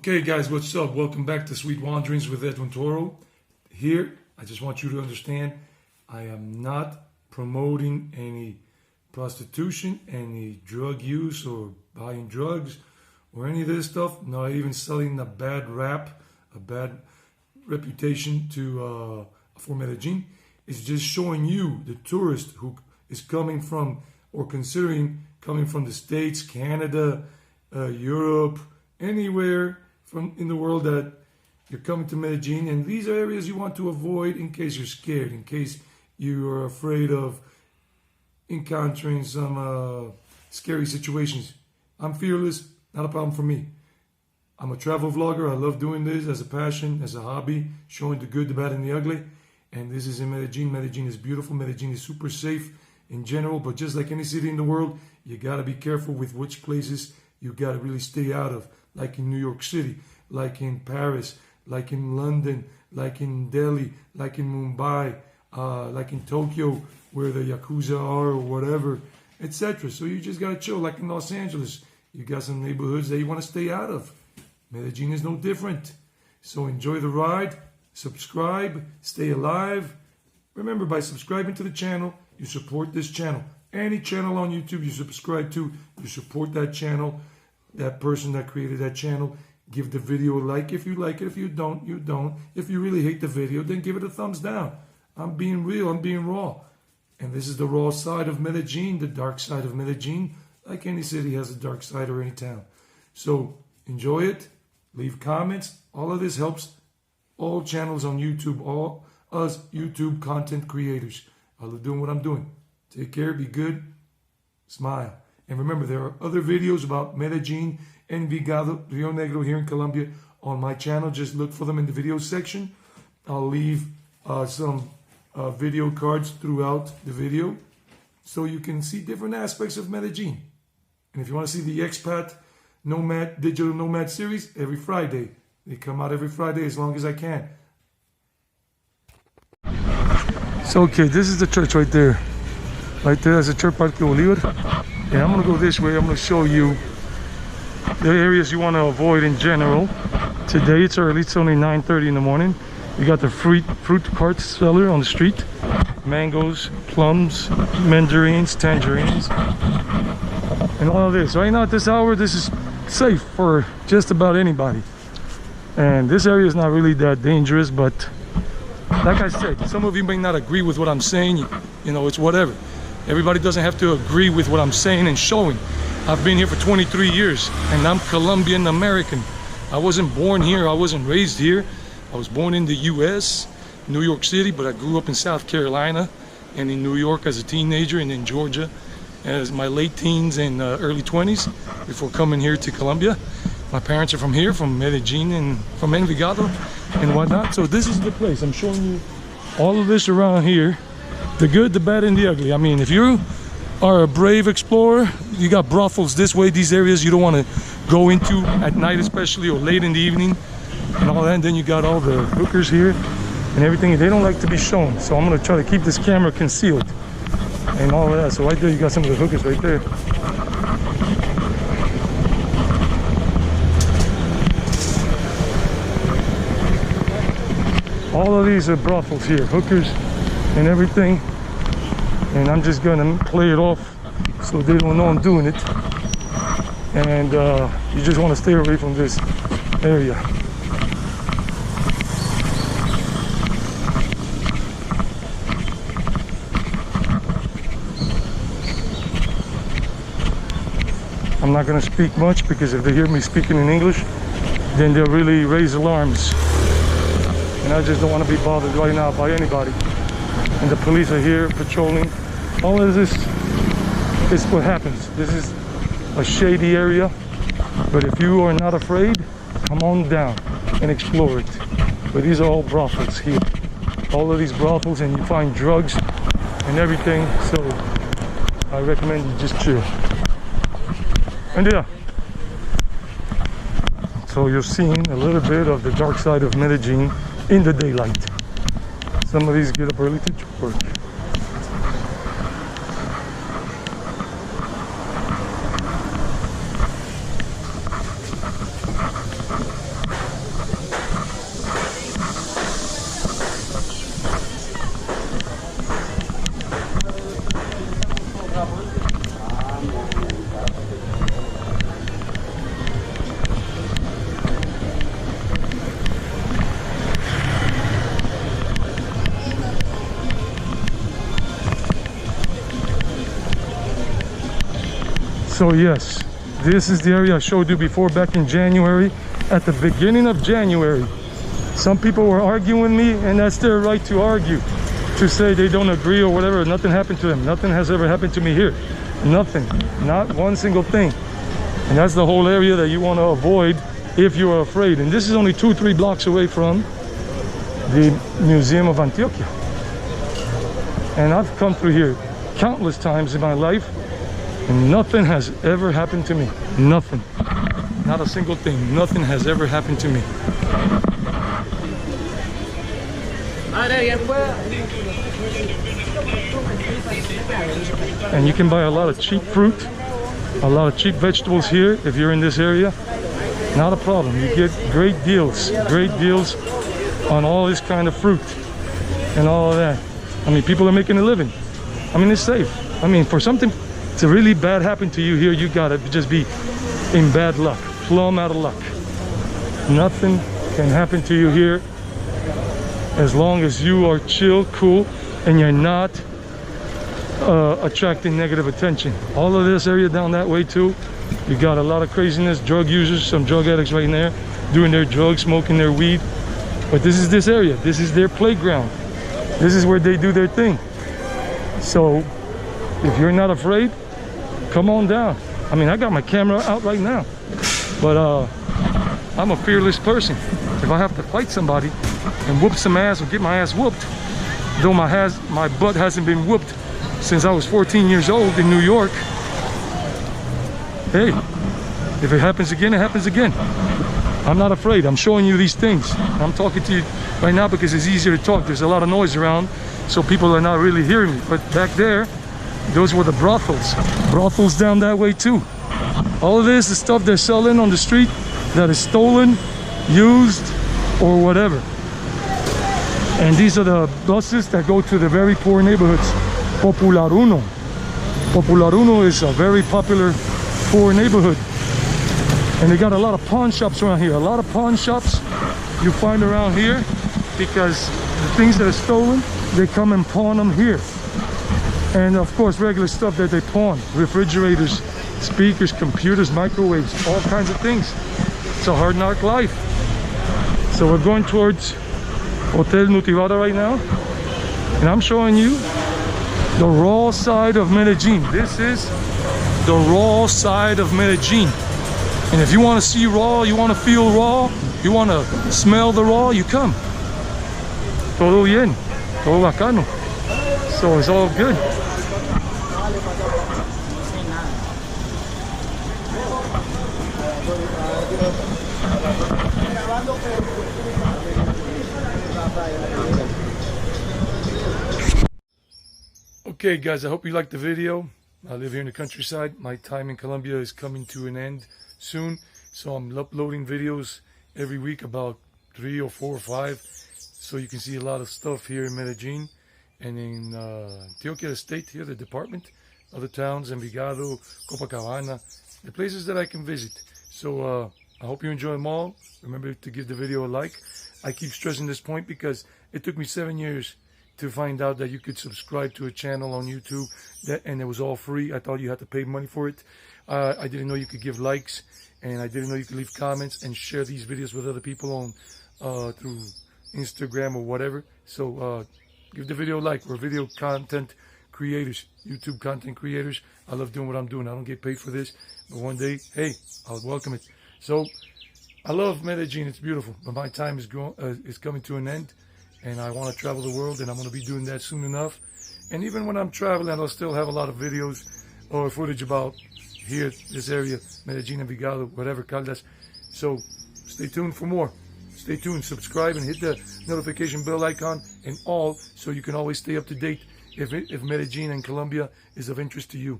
Okay guys, what's up? Welcome back to Sweet Wanderings with Edwin Toro. Here, I just want you to understand, I am not promoting any prostitution, any drug use or buying drugs or any of this stuff. Not even selling a bad rap, a bad reputation to for Medellín. It's just showing you, the tourist who is coming from or considering coming from the States, Canada, Europe, anywhere from in the world that you're coming to Medellín, and these are areas you want to avoid in case you're scared, in case you are afraid of encountering some scary situations. I'm fearless, not a problem for me. I'm a travel vlogger. I love doing this as a passion, as a hobby, showing the good, the bad, and the ugly. And this is in Medellín. Medellín is beautiful. Medellín is super safe in general, but just like any city in the world, you got to be careful with which places you got to really stay out of, like in New York City, like in Paris, like in London, like in Delhi, like in Mumbai, like in Tokyo, where the Yakuza are or whatever, etc. So you just got to chill, like in Los Angeles. You got some neighborhoods that you want to stay out of. Medellín is no different. So enjoy the ride, subscribe, stay alive. Remember, by subscribing to the channel, you support this channel. Any channel on YouTube you subscribe to, you support that channel, that person that created that channel. Give the video a like if you like it. If you don't, you don't. If you really hate the video, then give it a thumbs down. I'm being real, I'm being raw. And this is the raw side of Medellín, the dark side of Medellín. Like any city has a dark side, or any town. So enjoy it, leave comments. All of this helps all channels on YouTube, all us YouTube content creators. I love doing what I'm doing. Take care, be good, smile. And remember, there are other videos about Medellín, Envigado, Rio Negro here in Colombia on my channel. Just look for them in the video section. I'll leave some video cards throughout the video so you can see different aspects of Medellín. And if you want to see the Expat Nomad, Digital Nomad series, every Friday. They come out every Friday as long as I can. So, okay, this is the church right there. Right there is the Church Parque Bolívar. And I'm going to go this way. I'm going to show you the areas you want to avoid in general. Today it's early. It's only 9:30 in the morning. You got the fruit cart seller on the street. Mangoes, plums, mandarins, tangerines, and all of this. Right now at this hour, this is safe for just about anybody. And this area is not really that dangerous, but like I said, some of you may not agree with what I'm saying. You know, it's whatever. Everybody doesn't have to agree with what I'm saying and showing. I've been here for 23 years, and I'm Colombian American. I wasn't born here. I wasn't raised here. I was born in the U.S., New York City, but I grew up in South Carolina and in New York as a teenager, and in Georgia as my late teens and early 20s before coming here to Colombia. My parents are from here, from Medellín and from Envigado and whatnot. So this is the place. I'm showing you all of this around here. The good, the bad, and the ugly. I mean, if you are a brave explorer, you got brothels this way, these areas you don't want to go into at night especially, or late in the evening and all that. And then you got all the hookers here and everything. They don't like to be shown, so I'm going to try to keep this camera concealed and all of that. So right there you got some of the hookers right there. All of these are brothels here, hookers and everything, and I'm just gonna play it off so they don't know I'm doing it. And you just want to stay away from this area. I'm not gonna speak much, because if they hear me speaking in English, then they'll really raise alarms. And I just don't want to be bothered right now by anybody. And the police are here patrolling. All of this is what happens. This is a shady area, but if you are not afraid, come on down and explore it. But these are all brothels here. All of these brothels, and you find drugs and everything. So I recommend you just chill. And yeah. So you're seeing a little bit of the dark side of Medellín in the daylight. Some of these get up early to work. So yes, this is the area I showed you before back in January. At the beginning of January, some people were arguing with me, and that's their right to argue, to say they don't agree or whatever. Nothing happened to them. Nothing has ever happened to me here. Nothing. Not one single thing. And that's the whole area that you want to avoid if you are afraid. And this is only 2-3 blocks away from the Museum of Antioquia. And I've come through here countless times in my life, and nothing has ever happened to me. Nothing. Not a single thing. Nothing has ever happened to me. And you can buy a lot of cheap fruit, a lot of cheap vegetables here if you're in this area. Not a problem. You get great deals on all this kind of fruit and all of that. I mean, people are making a living. I mean, it's safe. I mean, for something to really bad happen to you here, you gotta just be in bad luck, plumb out of luck. Nothing can happen to you here as long as you are chill, cool, and you're not attracting negative attention. All of this area down that way too, you got a lot of craziness, drug users, some drug addicts right in there doing their drugs, smoking their weed. But this area, this is their playground. This is where they do their thing. So if you're not afraid, come on down. I mean, I got my camera out right now, but I'm a fearless person. If I have to fight somebody and whoop some ass or get my ass whooped, though my butt hasn't been whooped since I was 14 years old in New York, hey, if it happens again, it happens again. I'm not afraid. I'm showing you these things. I'm talking to you right now because it's easier to talk. There's a lot of noise around, so people are not really hearing me. But back there, those were the brothels. Brothels down that way too. All of this is stuff they're selling on the street that is stolen, used, or whatever. And these are the buses that go to the very poor neighborhoods. Popular Uno. Popular Uno is a very popular poor neighborhood. And they got a lot of pawn shops around here. A lot of pawn shops you find around here because the things that are stolen, they come and pawn them here. And of course, regular stuff that they pawn. Refrigerators, speakers, computers, microwaves, all kinds of things. It's a hard knock life. So we're going towards Hotel Nutivara right now. And I'm showing you the raw side of Medellín. This is the raw side of Medellín. And if you want to see raw, you want to feel raw, you want to smell the raw, you come. Todo bien, todo bacano. So it's all good. Okay guys, I hope you liked the video. I live here in the countryside. My time in Colombia is coming to an end soon, so I'm uploading videos every week, about 3 or 4 or 5, so you can see a lot of stuff here in Medellín and in Antioquia State, here the department, other towns, Envigado, Copacabana, the places that I can visit. So I hope you enjoy them all. Remember to give the video a like. I keep stressing this point because it took me 7 years to find out that you could subscribe to a channel on YouTube and it was all free. I thought you had to pay money for it. I didn't know you could give likes, and I didn't know you could leave comments and share these videos with other people on through Instagram or whatever. So give the video a like. We're video content creators, YouTube content creators. I love doing what I'm doing. I don't get paid for this, but one day, hey, I'll welcome it. So I love Medellín. It's beautiful, but my time is coming to an end, and I want to travel the world, and I'm going to be doing that soon enough. And even when I'm traveling, I'll still have a lot of videos or footage about here, this area, Medellín, Envigado, whatever, Caldas. So stay tuned for more. Stay tuned, subscribe, and hit the notification bell icon and all, so you can always stay up to date if Medellín and Colombia is of interest to you.